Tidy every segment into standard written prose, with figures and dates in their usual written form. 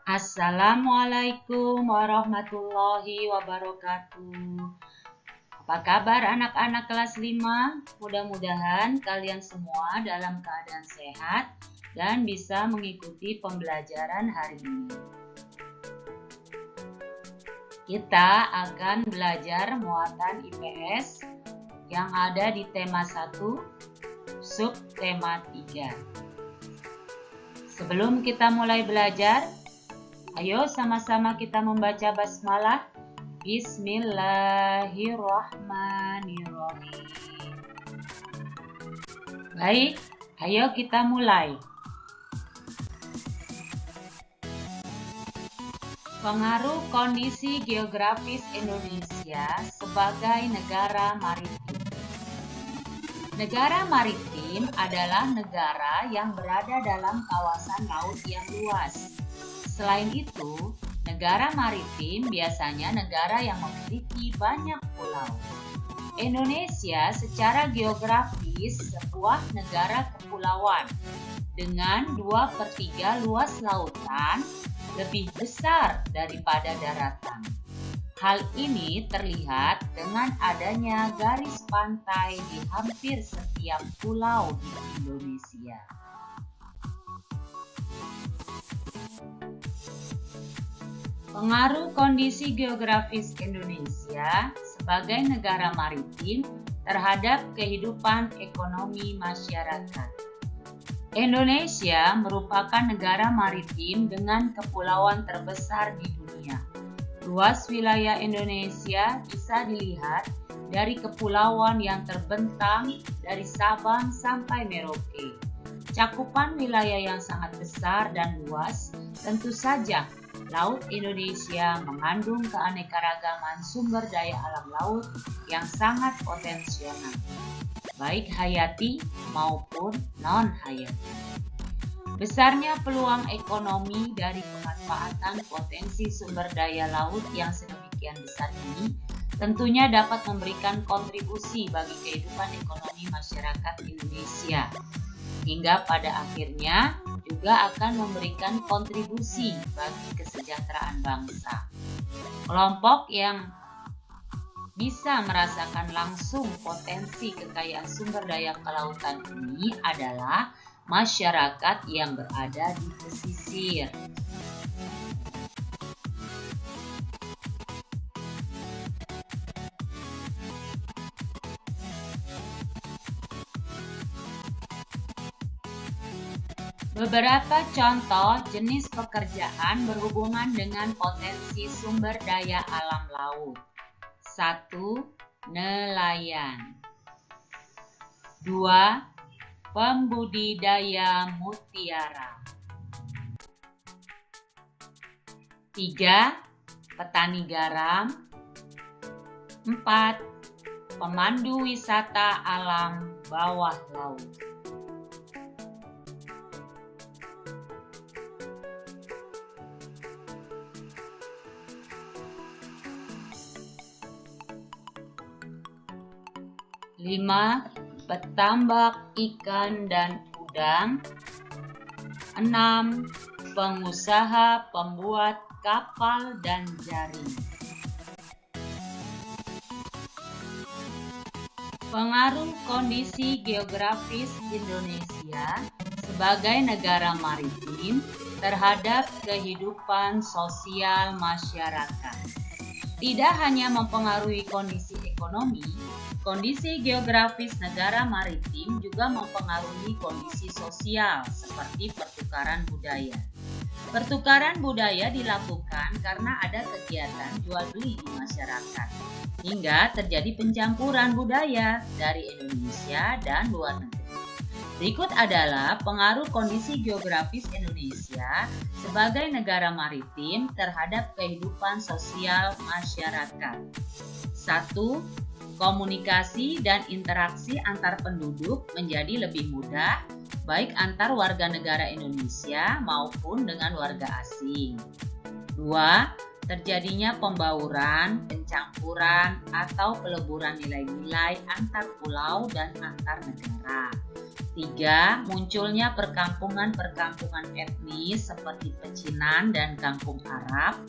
Assalamualaikum warahmatullahi wabarakatuh. Apa kabar anak-anak kelas 5? Mudah-mudahan kalian semua dalam keadaan sehat dan bisa mengikuti pembelajaran hari ini. Kita akan belajar muatan IPS yang ada di tema 1, subtema 3. Sebelum kita mulai belajar, ayo sama-sama kita membaca basmalah. Bismillahirrahmanirrahim. Baik, ayo kita mulai. Pengaruh kondisi geografis Indonesia sebagai negara maritim. Negara maritim adalah negara yang berada dalam kawasan laut yang luas. Selain itu, negara maritim biasanya negara yang memiliki banyak pulau. Indonesia secara geografis sebuah negara kepulauan dengan 2/3 luas lautan lebih besar daripada daratan. Hal ini terlihat dengan adanya garis pantai di hampir setiap pulau di Indonesia. Pengaruh kondisi geografis Indonesia sebagai negara maritim terhadap kehidupan ekonomi masyarakat. Indonesia merupakan negara maritim dengan kepulauan terbesar di dunia. Luas wilayah Indonesia bisa dilihat dari kepulauan yang terbentang dari Sabang sampai Merauke. Cakupan wilayah yang sangat besar dan luas, tentu saja Laut Indonesia mengandung keanekaragaman sumber daya alam laut yang sangat potensial, baik hayati maupun non-hayati. Besarnya peluang ekonomi dari pemanfaatan potensi sumber daya laut yang sedemikian besar ini tentunya dapat memberikan kontribusi bagi kehidupan ekonomi masyarakat Indonesia, hingga pada akhirnya juga akan memberikan kontribusi bagi kesejahteraan bangsa. Kelompok yang bisa merasakan langsung potensi kekayaan sumber daya kelautan ini adalah masyarakat yang berada di pesisir. Beberapa contoh jenis pekerjaan berhubungan dengan potensi sumber daya alam laut. 1. Nelayan. 2. Pembudidaya mutiara. 3. Petani garam. 4. Pemandu wisata alam bawah laut. Lima, petambak ikan dan udang. 6. Pengusaha pembuat kapal dan jaring. Pengaruh kondisi geografis Indonesia sebagai negara maritim terhadap kehidupan sosial masyarakat. Tidak hanya mempengaruhi kondisi ekonomi, kondisi geografis negara maritim juga mempengaruhi kondisi sosial seperti pertukaran budaya. Pertukaran budaya dilakukan karena ada kegiatan jual beli di masyarakat, hingga terjadi pencampuran budaya dari Indonesia dan luar negeri. Berikut adalah pengaruh kondisi geografis Indonesia sebagai negara maritim terhadap kehidupan sosial masyarakat. 1. Komunikasi dan interaksi antar penduduk menjadi lebih mudah, baik antar warga negara Indonesia maupun dengan warga asing. 2. Terjadinya pembauran, pencampuran, atau peleburan nilai-nilai antar pulau dan antar negara. 3. Munculnya perkampungan-perkampungan etnis seperti pecinan dan kampung Arab.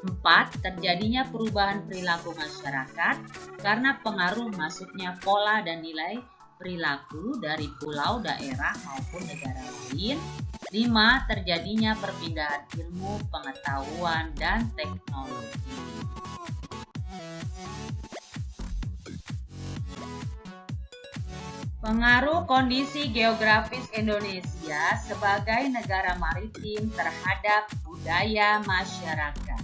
4. Terjadinya perubahan perilaku masyarakat karena pengaruh masuknya pola dan nilai perilaku dari pulau, daerah, maupun negara lain. 5. Terjadinya perpindahan ilmu, pengetahuan, dan teknologi. Pengaruh kondisi geografis Indonesia sebagai negara maritim terhadap budaya masyarakat.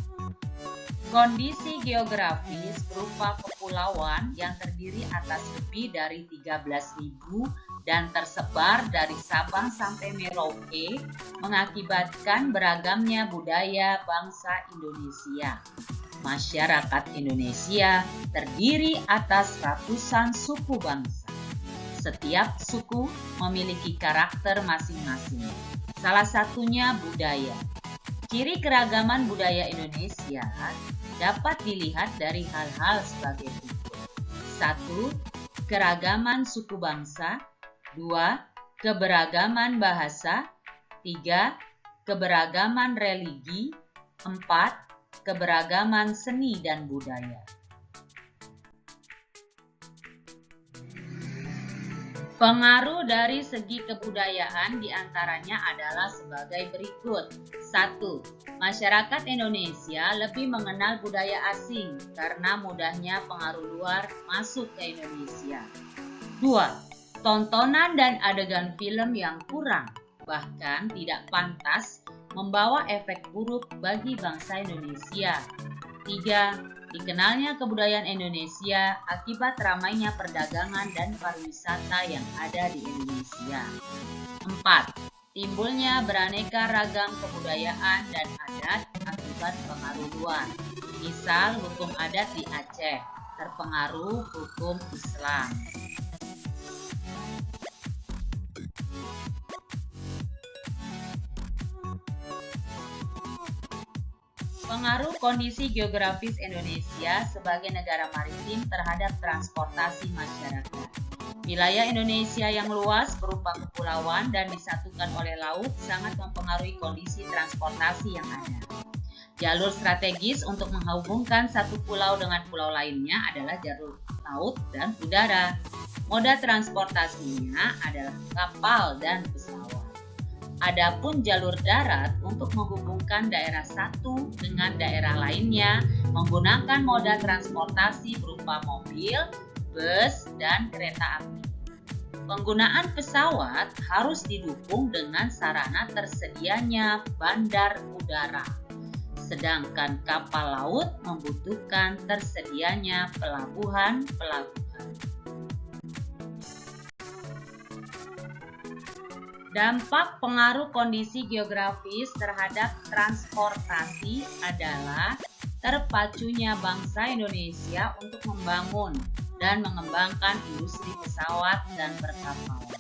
Kondisi geografis berupa kepulauan yang terdiri atas lebih dari 13.000 dan tersebar dari Sabang sampai Merauke mengakibatkan beragamnya budaya bangsa Indonesia. Masyarakat Indonesia terdiri atas ratusan suku bangsa. Setiap suku memiliki karakter masing-masing. Salah satunya budaya. Ciri keragaman budaya Indonesia dapat dilihat dari hal-hal sebagai berikut. 1. Keragaman suku bangsa. 2. Keberagaman bahasa. 3. Keberagaman religi. 4. Keberagaman seni dan budaya. Pengaruh dari segi kebudayaan diantaranya adalah sebagai berikut. 1. Masyarakat Indonesia lebih mengenal budaya asing karena mudahnya pengaruh luar masuk ke Indonesia. 2. Tontonan dan adegan film yang kurang, bahkan tidak pantas, membawa efek buruk bagi bangsa Indonesia. 3. Dikenalnya kebudayaan Indonesia akibat ramainya perdagangan dan pariwisata yang ada di Indonesia. 4. Timbulnya beraneka ragam kebudayaan dan adat akibat pengaruh luar. Misal hukum adat di Aceh terpengaruh hukum Islam. Pengaruh kondisi geografis Indonesia sebagai negara maritim terhadap transportasi masyarakat. Wilayah Indonesia yang luas berupa kepulauan dan disatukan oleh laut sangat mempengaruhi kondisi transportasi yang ada. Jalur strategis untuk menghubungkan satu pulau dengan pulau lainnya adalah jalur laut dan udara. Moda transportasinya adalah kapal dan pesawat. Adapun jalur darat untuk menghubungkan daerah satu dengan daerah lainnya menggunakan moda transportasi berupa mobil, bus, dan kereta api. Penggunaan pesawat harus didukung dengan sarana tersedianya bandar udara, sedangkan kapal laut membutuhkan tersedianya pelabuhan-pelabuhan. Dampak pengaruh kondisi geografis terhadap transportasi adalah terpacunya bangsa Indonesia untuk membangun dan mengembangkan industri pesawat dan perkapalan.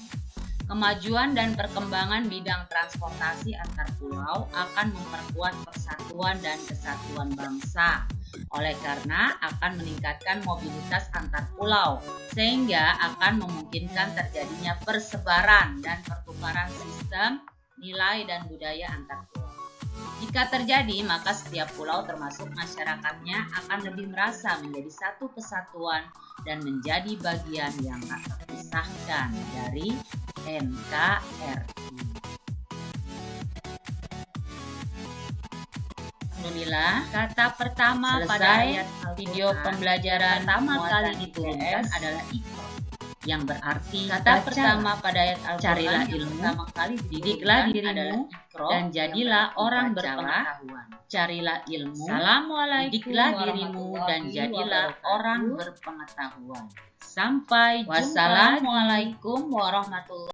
Kemajuan dan perkembangan bidang transportasi antar pulau akan memperkuat persatuan dan kesatuan bangsa. Oleh karena akan meningkatkan mobilitas antar pulau, sehingga akan memungkinkan terjadinya persebaran dan pertukaran sistem, nilai, dan budaya antar pulau. Jika terjadi, maka setiap pulau termasuk masyarakatnya akan lebih merasa menjadi satu kesatuan dan menjadi bagian yang tak terpisahkan dari NKRI. Alhamdulillah, kata pertama pada ayat video pembelajaran pertama kali diturunkan adalah ikro, yang berarti kata pertama pada ayat Al-Quran carilah ilmu, pertama kali didiklah dirimu dan jadilah orang berpengetahuan. Carilah ilmu, didiklah dirimu dan jadilah orang berpengetahuan. Sampai jumpa. Wassalamualaikum warahmatullahi wabarakatuh.